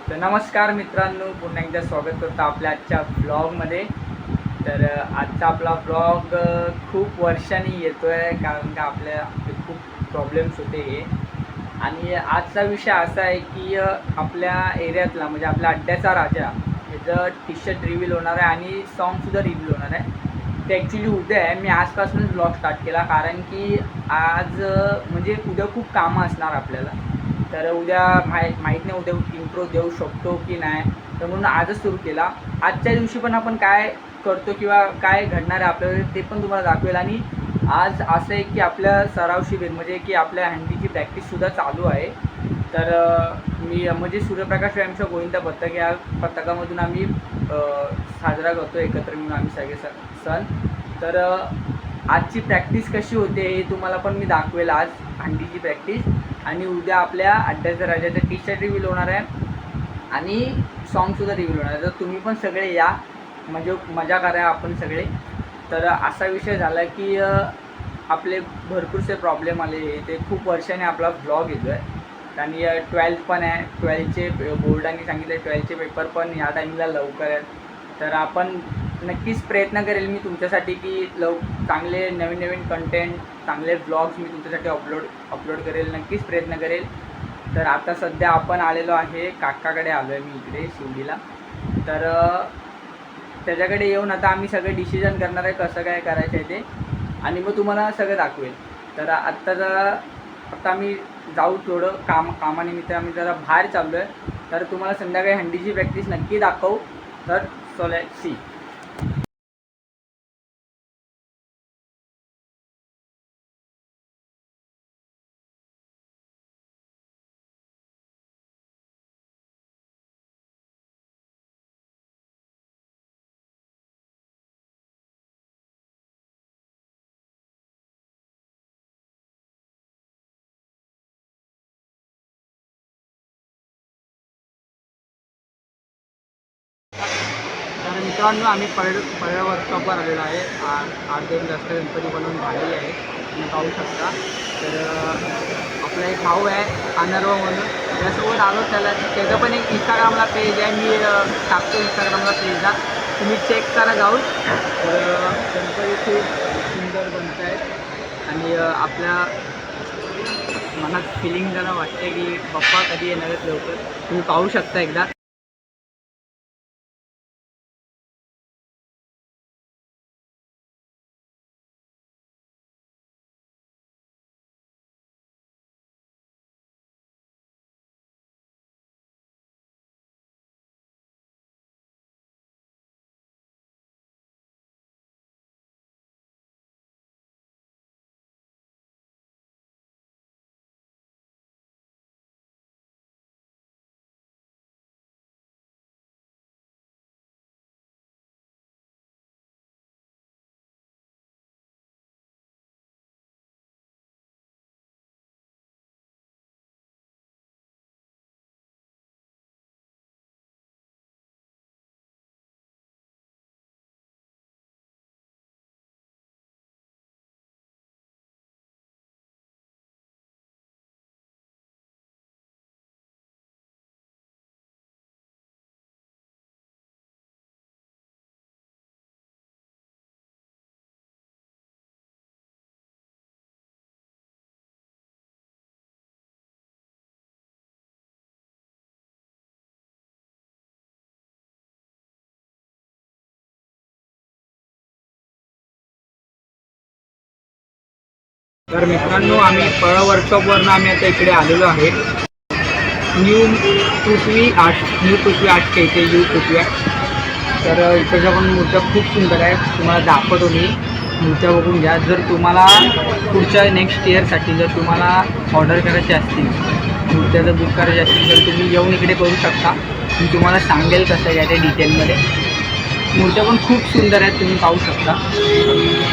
तर नमस्कार मित्रांनो, पुन्हा एकदा स्वागत करतो आपल्या आजच्या ब्लॉगमध्ये. तर आजचा आपला ब्लॉग खूप वर्षांनी येतो आहे, कारण का आपले खूप प्रॉब्लेम्स होते हे. आणि आजचा विषय असा आहे की आपल्या एरियातला म्हणजे आपल्या अड्ड्याचा राजा याचं टी शर्ट रिव्हील होणार आहे आणि सॉन्गसुद्धा रिव्हील होणार आहे. ते ॲक्च्युली उद्या आहे. मी आजपासूनच ब्लॉग स्टार्ट केला, कारण की आज म्हणजे उद्या खूप कामं असणार आपल्याला. तर उद्या माहीत नाही उद्या इंट्रो देऊ शकतो की नाही, तर म्हणून आजच सुरू केला. आजच्या दिवशी पण आपण काय करतो किंवा काय घडणार आहे आपल्याला ते पण तुम्हाला दाखवेल. आणि आज असं आहे की आपल्या सराव शिबिर म्हणजे की आपल्या हँडीची प्रॅक्टिससुद्धा चालू आहे. तर मी म्हणजे सूर्यप्रकाश व्यायामच्या गोविंदा पथक या पथकामधून आम्ही साजरा करतो एकत्र मिळून आम्ही सगळे सण. तर आजची प्रॅक्टिस कशी होते हे तुम्हाला पण मी दाखवेल आज, हंडीची प्रॅक्टिस. आणि उद्या आपल्या अड्ड्याच्या राजाचं टी शर्ट रिव्हील होणार आहे आणि सॉन्गसुद्धा रिव्हील होणार आहे. तर तुम्ही पण सगळे या, म्हणजे मजा करा आपण सगळे. तर असा विषय झाला की आपले भरपूरसे प्रॉब्लेम आले. ते खूप वर्षाने आपला ब्लॉग येतो आहे. आणि 12th पण आहे. 12चे बोर्डाने सांगितले 12चे पेपर पण ह्या टाईमला लवकर आहेत. तर आपण नक्कीच प्रयत्न करेल मी तुमच्यासाठी की चांगले नवीन नवीन कंटेंट, चांगले ब्लॉग्स मी तुमच्यासाठी अपलोड करेल. नक्कीच प्रयत्न करेल. तर आता सध्या आपण आलेलो आहे, काकाकडे आलो आहे मी इकडे शिवडीला. तर त्याच्याकडे येऊन आता आम्ही सगळे डिसिजन करणार आहे कसं काय करायचं आहे ते, आणि मग तुम्हाला सगळं दाखवेल. तर आता आम्ही जाऊ, थोडं कामानिमित्त आम्ही जरा बाहेर चाललो आहे. तर तुम्हाला संध्याकाळी हंडीची प्रॅक्टिस नक्की दाखवू. तर चला सी. तर मित्रांनो, आम्ही पर्यटन वर्कशॉपवर आलेलो आहे. 8-2 जास्त गणपती बनवून झालेली आहे, तुम्ही पाहू शकता. तर आपला एक भाऊ आहे अनर्व म्हणून, त्यासोबत आलो. त्याचं पण एक इंस्टाग्रामला पेज आहे, मी टाकतो इंस्टाग्रामला पेजला, तुम्ही चेक करा जाऊन. तर गणपती खूप सुंदर बनत आहेत आणि आपल्या मनात फिलिंग जरा वाटते की बाप्पा कधी येणार आहेत लवकर. तुम्ही पाहू शकता एकदा. तर मित्रांनो, आम्ही वर्कशॉपवरनं आता इकडे आलेलो आहे. न्यू पृथ्वी आर्टच्या इथे पृथ्वी आर्ट. तर इकडच्या पण मूर्त्या खूप सुंदर आहेत, तुम्हाला दाखवतो मी. मूर्त्या बघून घ्या. जर तुम्हाला पुढच्या नेक्स्ट इयरसाठी जर तुम्हाला ऑर्डर करायचे असतील, मूर्त्या जर बुक करायचे असतील, तर तुम्ही येऊन इकडे करू शकता. मी तुम्हाला सांगेल कसं काय ते डिटेलमध्ये. मूर्त्या पण खूप सुंदर आहेत, तुम्ही पाहू शकता.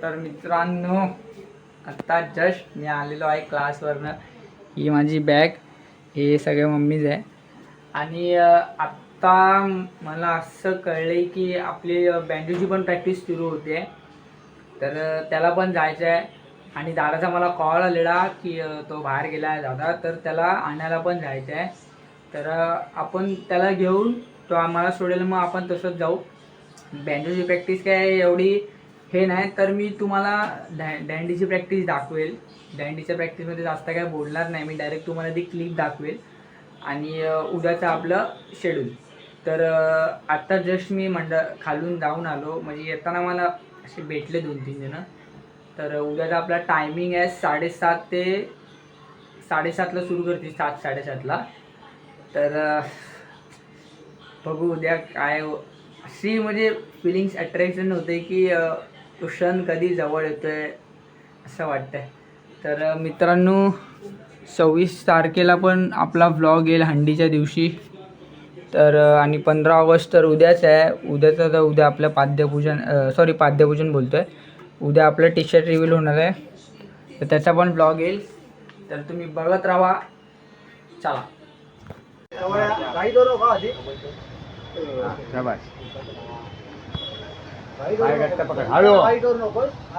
तर मित्रांनो आत्ता जस्ट मी आलेलो आहे क्लासवरनं. ही माझी बॅग, हे सगळे मम्मीच आहे. आणि आत्ता मला असं कळलं की आपली बँजोची पण प्रॅक्टिस सुरू होते, तर त्याला पण जायचं आहे. आणि दादाचा मला कॉल आलेला की तो बाहेर गेला आहे दादा, तर त्याला आणायला पण जायचं आहे. तर आपण त्याला घेऊन तो आम्हाला सोडेल, मग आपण तसंच जाऊ. बँजोची प्रॅक्टिस काय एवढी हे नाही, तर मी तुम्हाला डँडीची प्रॅक्टिस दाखवेल. डँडीच्या प्रॅक्टिसमध्ये जास्त काय बोलणार नाही मी, डायरेक्ट तुम्हाला ती क्लिप दाखवेल. आणि उद्याचं आपलं शेड्यूल. तर आत्ता जस्ट मी खालून जाऊन आलो, म्हणजे येताना मला असे भेटले 2-3 जणं. तर उद्याचा आपला टायमिंग आहे 7:30 ते 7:30ला सुरू करते, 7-7:30ला. तर बघू उद्या काय. अशी म्हणजे फिलिंग्स अट्रॅक्शन होते की तो क्षण कधी जवळ येतोय असं वाटतंय. तर मित्रांनो 26 तारखेला पण आपला व्लॉग येईल हंडीच्या दिवशी. तर आणि 15 ऑगस्ट तर उद्याच आहे. उद्याचं तर उद्या आपलं पाद्यपूजन बोलतो आहे. उद्या आपलं टी शर्ट रिव्हील होणार आहे, तर त्याचा पण व्लॉग येईल. तर तुम्ही बघत राहा. चला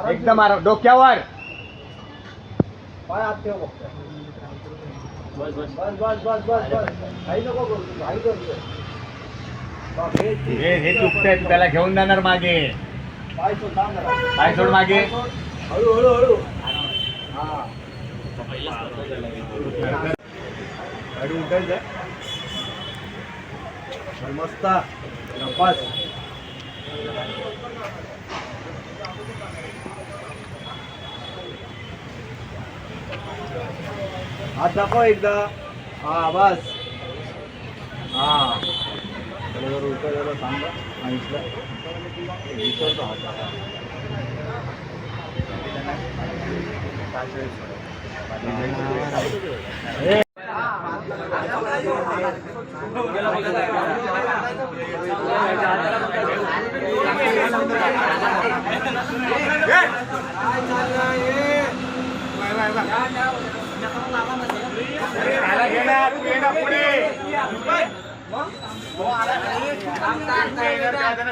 एकदम डोक्यावर. हे चुकतंय, त्याला घेऊन जाणार मागे. पाय सोड मागे. हळूहळू गाडी उठायचं मस्त नपास. हात दाखव एकदा. हा बस. हा जर उठायला सांगा आईसला विसरतो हात दाखवा.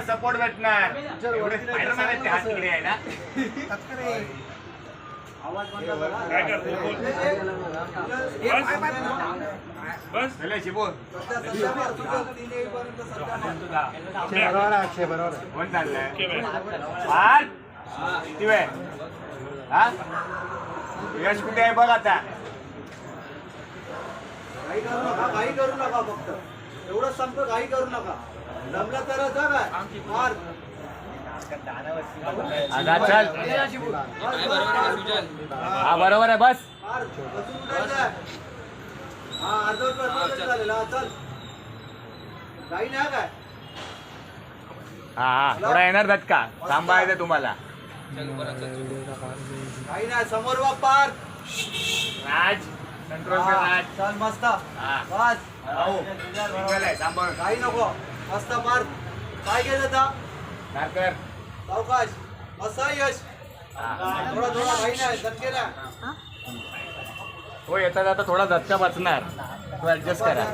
सपोर्ट भेटणार. यश कुठे आहे बघ आता. घाई करू नका, फक्त एवढं सांगतो, घाई करू नका. जमलं तर हा बरोबर आहे बस. चल घाई नाही काय. हा थोडा येणार धक्का सांभाळायचं तुम्हाला. घाई नाही, समोर बघ पार. राज कंट्रोल कर राज. चल मस्त बस. सांभाळ. घाई नको, मस्त पार. काय घे जाता सारकर सावकाश. मस्त यश. थोडा थोडा घाई नाही, धक्के ना. हो येता जाता थोडा धक्का बसणार, तो ऍडजस्ट करा.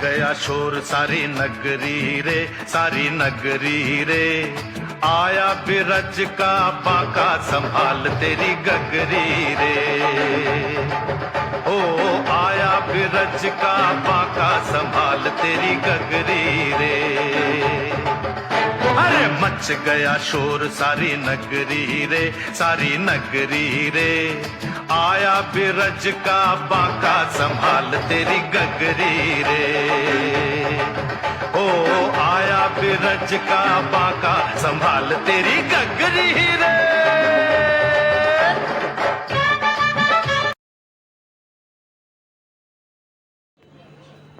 गया शोर सारी नगरी रे, सारी नगरी रे. आया बिरज का बाका संभाल तेरी गगरी रे. ओ आया बिरज का बाका संभाल तेरी गगरी रे. अरे मच गया शोर सारी नगरी रे, सारी नगरी रे। आया बिरज का बाका संभाल तेरी गगरी रे। ओ आया बिरज का बाका संभाल तेरी गगरी रे।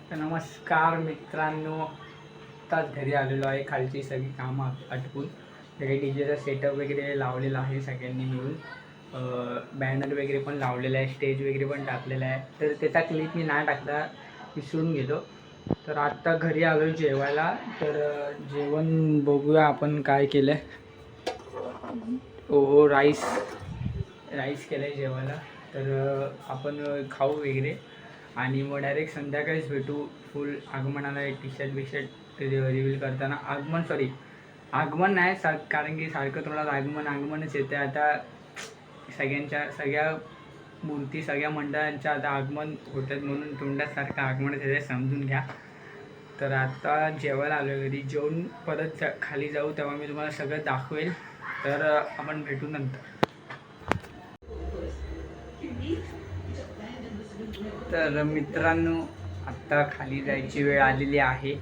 तर नमस्कार मित्रांनो, आत्ताच घरी आलेलो आहे. खालची सगळी कामं आटपून सगळे डीजेचा सेटअप वगैरे लावलेला आहे सगळ्यांनी मिळून. बॅनर वगैरे पण लावलेला आहे, स्टेज वगैरे पण टाकलेला आहे. तर त्याचा क्लिप मी नाही टाकला, विसरून गेलो. तर आत्ता घरी आलो जेवायला. तर जेवण बघूया आपण काय केलं आहे. ओ राईस केलं आहे जेवायला. तर आपण खाऊ वगैरे आणि मग डायरेक्ट संध्याकाळीच भेटू. फुल आगमनाला टी शर्ट बिशर्ट रिव्हील करताना. आगमन नाही कारण की सारखं थोडं आगमनच येते. आता सगळ्या मूर्ती सगळ्या मंडळांच्या आता आगमन होतात म्हणून तोंडासारखं आगमनच येते, समजून घ्या. तर आता जेवायला आलो घरी. जेवून परत खाली जाऊ तेव्हा मी तुम्हाला सगळं दाखवेल. तर आपण भेटू नंतर. तर मित्रांनो, आत्ता खाली जायची वेळ आलेली आहे.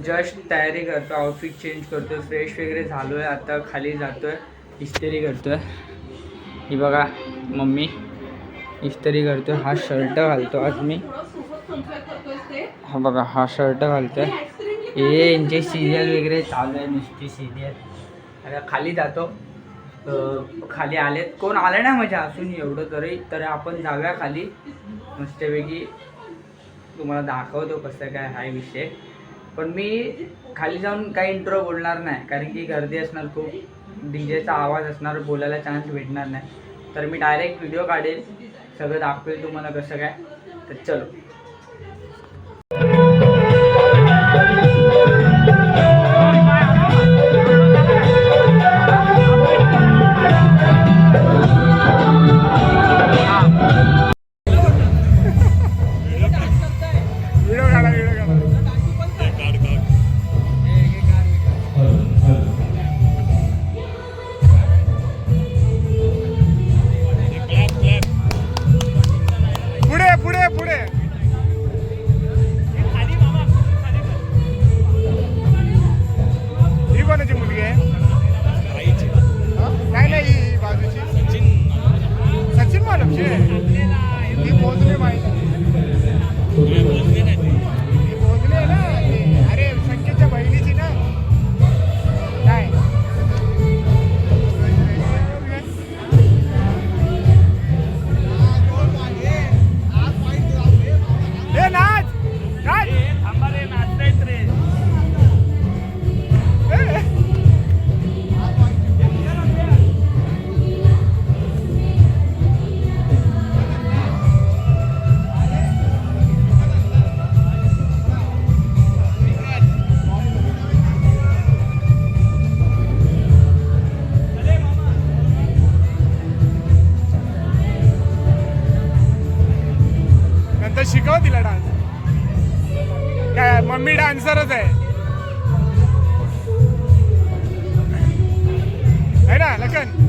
जस्ट तयारी करतो, आउटफिट चेंज करतो, फ्रेश वगैरे झालो आहे. आता खाली जातो आहे, इस्त्री करतो आहे. ही बघा मम्मी इस्त्री करतो आहे. हा शर्ट घालतो आज मी. हा बघा हा शर्ट घालतो आहे. हे यांचे सिरियल वगैरे चालू आहे, नुसती सिरियल. आता खाली जातो. खाली आलेत, कोण आलं नाही मजा असून एवढं तरी. तर आपण जाऊया खाली मस्तपैकी. तुम्हाला दाखवतो कसं काय हा विषय. पण मी खाली जाऊन काही इंट्रो बोलणार नाही कारण की गर्दी असणार खूप, डीजेचा आवाज असणार, बोलायला चान्स भेटणार नाही. तर मी डायरेक्ट व्हिडिओ काढेल, सगळं दाखवेल तुम्हाला कसं काय. तर चलो. शिकव तिला डान्स. काय मम्मी डान्सरच आहे ना लखन.